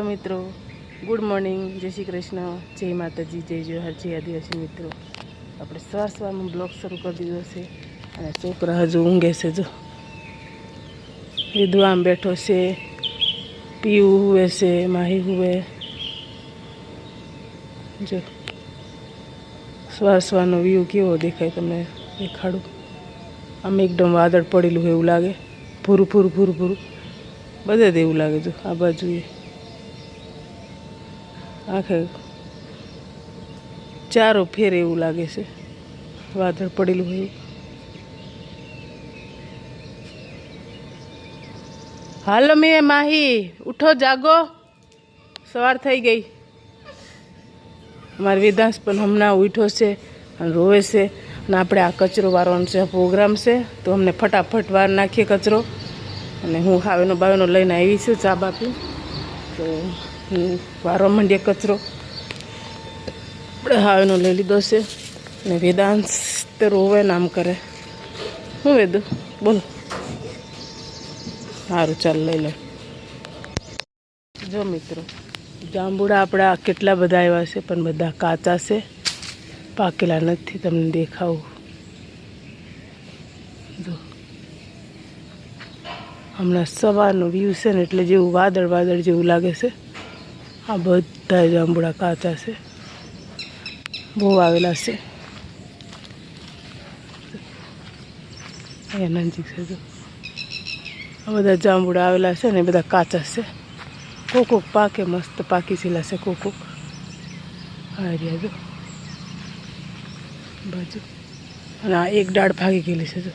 મિત્રો good morning, જય શ્રી કૃષ્ણ, જય માતાજી, જય જોહાર, જય આદિવાસી મિત્રો. આપણે સવારમાં બ્લોગ શરૂ કરી દીધો છે અને છોકરા હજુ ઊંઘે છે. જો વિધુ આમ બેઠો છે, પીવું હુવે છે, માહી હુવે. જો સવારનો વ્યૂ કેવો દેખાય તમને દેખાડું. આમ એકદમ વાદળ પડેલું હોય એવું લાગે, ભૂરું ભૂરું ભૂરું ભૂરું બધે જ એવું લાગે. જો આ બાજુએ આખે ચારો ફેર એવું લાગે છે, વાદળ પડેલું હોય. હાલો મેં માહી ઉઠો, જાગો, સવાર થઈ ગઈ. અમારે વેદાંશ પણ હમણાં ઉઠ્યો છે અને રોવે છે. અને આપણે આ કચરો વારવાનો છે, પ્રોગ્રામ છે, તો અમને ફટાફટ વાર નાખીએ કચરો. અને હું હાવેનો બાવેનો લઈને આવી છું ચા બાપી, તો વારવા માંડીએ કચરો. આપણે હાવેનો લઈ લીધો છે અને વેદાંશ તે રોવે નામ કરે. હું વેદું બોલ, સારું ચાલ લઈ લે. જો મિત્રો, જાંબુડા આપણા કેટલા બધા આવ્યા છે, પણ બધા કાચા છે, પાકેલા નથી. તમને દેખાવું, જો હમણાં સવારનો વ્યૂ છે ને, એટલે જેવું વાદળ વાદળ જેવું લાગે છે. આ બધા જાંબુડા કાચા છે, બહુ આવેલા છે. અહીંયા નજીક છે. જો આ બધા જાંબુડા આવેલા છે ને, બધા કાચા છે. કોક પાકે મસ્ત પાકી છેલા છે, કોક આ રહ્યા જો બાજુ. અને આ એક ડાળ ભાગી ગયેલી છે. જો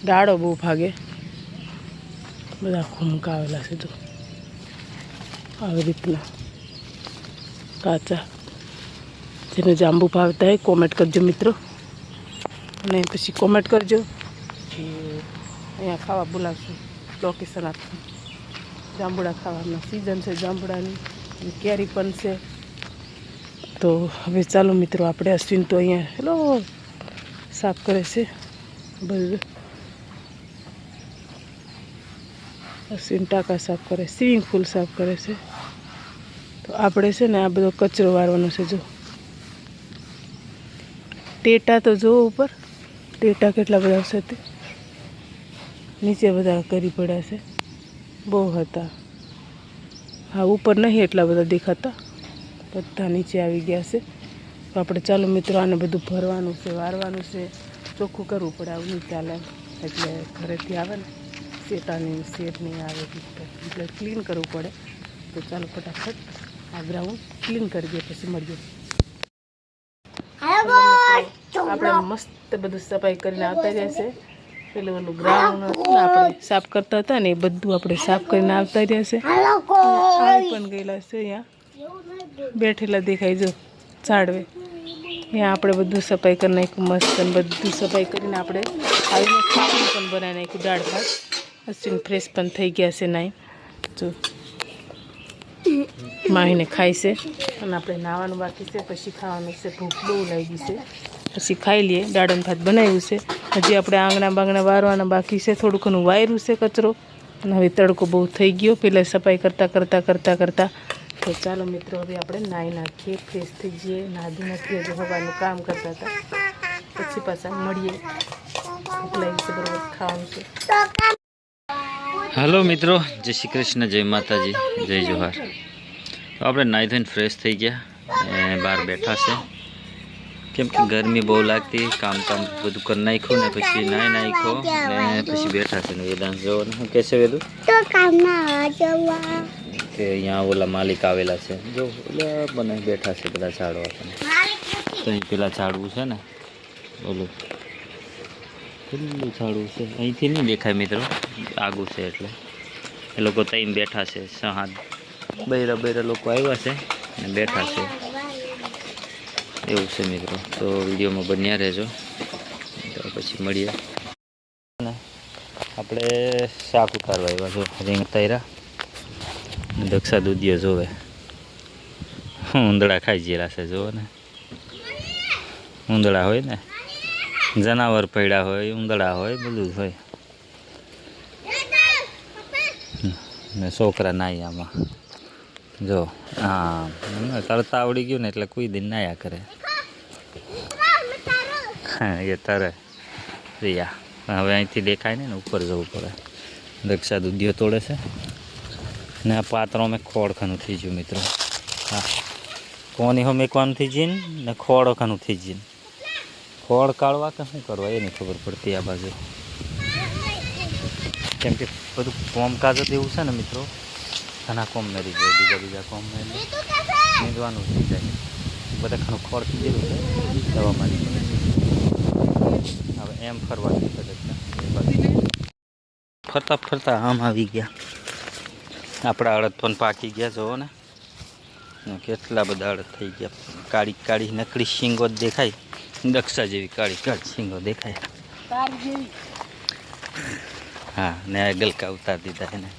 ડાળો બહુ ભાગે, બધા ખુમકા આવેલા છે. જો આવી રીતના કાચા. જેને જાંબુ ભાવતા હોય કોમેન્ટ કરજો મિત્રો, અને પછી કોમેન્ટ કરજો કે અહીંયા ખાવા બોલાવશું, લોકેશન આપશું. જાંબુડા ખાવાના સિઝન છે જાંબુડાની, કેરી પણ છે. તો હવે ચાલો મિત્રો, આપણે અશ્વિન તો અહીંયા હેલો સાફ કરે છે બધું. અશ્વિન ટાંકા સાફ કરે, સ્વિમિંગ પુલ સાફ કરે છે. તો આપણે છે ને આ બધો કચરો વારવાનો છે. જો ટેટા તો જો ઉપર ટેટા કેટલા બધા છે, તે નીચે બધા કરી પડ્યા છે, બહુ હતા. હા ઉપર નહીં એટલા બધા દેખાતા, બધા નીચે આવી ગયા છે. તો આપણે ચાલો મિત્રો આને બધું ભરવાનું છે, વારવાનું છે, ચોખ્ખું કરવું પડે. આવું નહીં ચાલે, એટલે ઘરેથી આવે ને શેતાની શેર નહીં આવે, એટલે ક્લીન કરવું પડે. તો ચાલો ફટાફટ આ ગ્રાઉન્ડ ક્લીન કરી દઈએ, પછી મળીએ. આપણે મસ્ત બધું સફાઈ કરીને આવતા રહ્યા છે. પેલું ઓલું ગ્રાઉન્ડ હતું ને આપણે સાફ કરતા હતા ને, એ બધું આપણે સાફ કરીને આવતા રહ્યા છે. આવી પણ ગયેલા છે, અહીંયા બેઠેલા દેખાય. જો ઝાડવે અહીંયા આપણે બધું સફાઈ કરી નાખ્યું મસ્ત, અને બધું સફાઈ કરીને આપણે આવીને ખાવાનું પણ બનાવી નાખ્યું, દાળ ભાત. અશ્વિન ફ્રેશ પણ થઈ ગયા છે નાઈ. જો માહીને ખાય છે, અને આપણે નાવાનું બાકી છે, પછી ખાવાનું છે. ભૂખ બહુ લાગી છે, પછી ખાઈ લઈએ. દાળન ભાત બનાવ્યું છે. હજી આપણે આંગણા બાંગણા વારવાના બાકી છે, થોડું ઘણું વાયરું છે કચરો. અને હવે તડકો બહુ થઈ ગયો પહેલાં સફાઈ કરતાં. તો ચાલો મિત્રો, હવે આપણે નાહી નાખીએ, ફ્રેશ થઈ જઈએ. નાહી નાખીએ, જો હવાનું કામ કરતા હતા, પછી પાછા મળીએ. ભૂખ લાગી છે, બરાબર ખાવાનું છે. હાલો મિત્રો, જય શ્રી કૃષ્ણ, જય માતાજી, જય જોહાર. તો આપણે નાહી ધોઈને ફ્રેશ થઈ ગયા અને બહાર બેઠા છે, કેમ કે ગરમી બહુ લાગતી. કામ બધું કરી નાખ્યું ને પછી નાહી નાખ્યો ને પછી બેઠા છે. ને વેદાંશ જવાનું શું કહે છે વેદું કે અહીંયા ઓલા માલિક આવેલા છે. જો ઓલા બને બેઠા છે બધા ઝાડવા. તો અહીં પેલા ઝાડવું છે ને, ઓલું ખુલ્લું ઝાડવું છે, અહીંથી નહીં દેખાય મિત્રો, આગું છે. એટલે એ લોકો ત્યાં બેઠા છે. સહાદ બૈરા લોકો આવ્યા છે અને બેઠા છે, એવું છે મિત્રો. તો વિડીયોમાં બન્યા રહેજો, તો પછી મળીએ. આપણે શાક ઉતારવા આવ્યા છો, રીંગ તૈરા. દક્ષા દૂધિયો જોવે, ઉંદડા ખાઈ ગયેલા છે. જોવો ને, ઉંદડા હોય ને, જનાવર પડ્યા હોય, ઉંદડા હોય, બધું હોય. ને છોકરા નાઈ આમાં જો હા તરતા આવડી ગયું ને એટલે કોઈ દિન નાયા કરે. હા એ તરે રિયા હવે અહીંથી દેખાય ને ઉપર જવું પડે. રક્ષા દૂધિયો તોડે છે ને આ પાત્રો મેં ખોળ ખાનું થઈ ગયું મિત્રો. હા કોની હો મેકવાનું થઈ જઈને ને ખોળ ખાનું થઈ જઈને ખોળ કાઢવા કે શું કરવા એ નહીં ખબર પડતી આ બાજુ. કેમ કે બધું કોમકાજ જ એવું છે ને મિત્રો. ઘણા કોમ મેરી જાય બીજા કોમ નીંદવાનું થઈ જાય. બધા ખાનું ખોળ થઈ ગયેલું છે દવા મારી હવે એમ ફરવાનું ફરતા ફરતા આમ આવી ગયા. આપણા અડદ પણ પાકી ગયા જોવો ને કેટલા બધા અડદ થઈ ગયા. કાળી કાળી નકળી શીંગો જ દેખાય. દક્ષા જેવી કાળી કાળી શીંગો દેખાય. હા ને આ ગલકા ઉતારી દીધા એને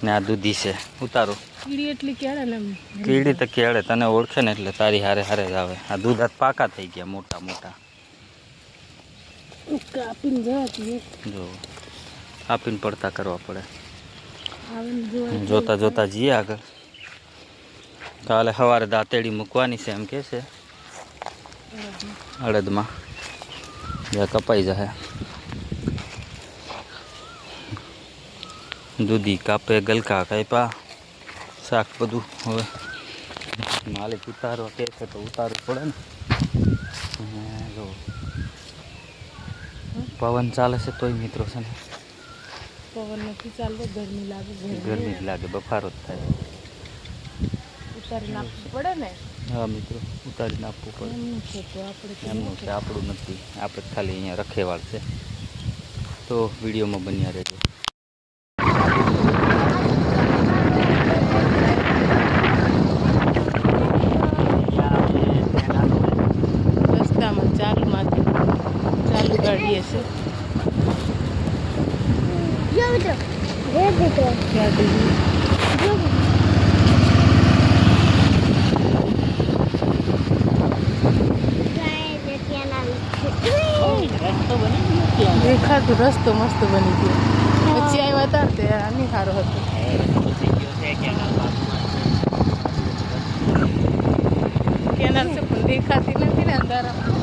ને આ દૂધી છે ઉતારો. કીડી એટલી કેળે ને કીડી તો કેળે તને ઓળખે ને એટલે તારી હારે હારે જ આવે. આ દૂધ હાથ પાકા થઈ ગયા મોટા મોટા. કાપીને જવાતી જો આપીને પડતા કરવા પડે. જોતા જોતા જઈએ આગળ. કાલે સવારે દાંતેડી મૂકવાની છે એમ કે છે અડદમાં જ્યાં કપાઈ જાય. દૂધી કાપે ગલકા કાપ્યા શાક બધું હવે માલિક ઉતારવા કહે છે તો ઉતારવું પડે ને. જો પવન ચાલે છે તોય મિત્રો છે ને પવન નથી ચાલતો ગરમી લાગે. ગરમી જ લાગે બફારો જ થાય. ઉતારી નાખવું પડે ને. હા મિત્રો ઉતારી નાખવું પડે. એમનું છે આપણું નથી. આપણે ખાલી અહીંયા રખેવાળ છે. તો વિડીયોમાં બન્યા રહેજો. રસ્તામાં ચાલુ ગાડીએ છે. દેખાતું રસ્તો મસ્ત બની ગયો. પછી આવ્યા હતા તે આની સારો હતો. કેનાલ છે પણ દેખાતી નથી ને અંધારામાં.